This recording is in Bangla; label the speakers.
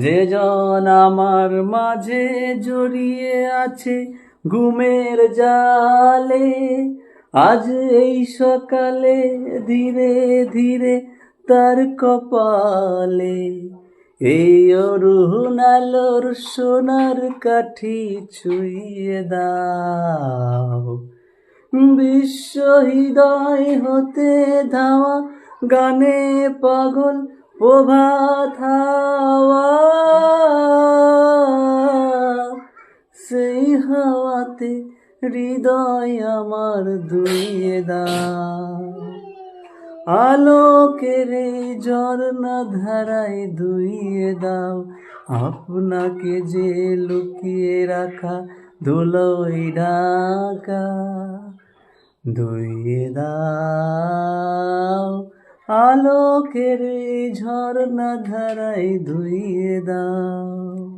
Speaker 1: যে জন আমার মাঝে জড়িয়ে আছে ঘুমের জালে, আজ এই সকালে ধীরে ধীরে তার কপালে এই অরুণ আলোর সোনার কাঠি ছুঁয়ে দাও। বিশ্ব হৃদয় হতে ধাওয়া গানে পাগল প্রভাত হাওয়া, সেই হাওয়াতে হৃদয় আমার ধুইয়ে দাও। আলোকের এই ঝর্ণা ধারায় ধুইয়ে দাও আপনাকে যে লুকিয়ে রাখা ধুলোয় ঢাকা। ধুইয়ে দাও আলোকের এই ঝর্ণা ধারায় ধুইয়ে দাও।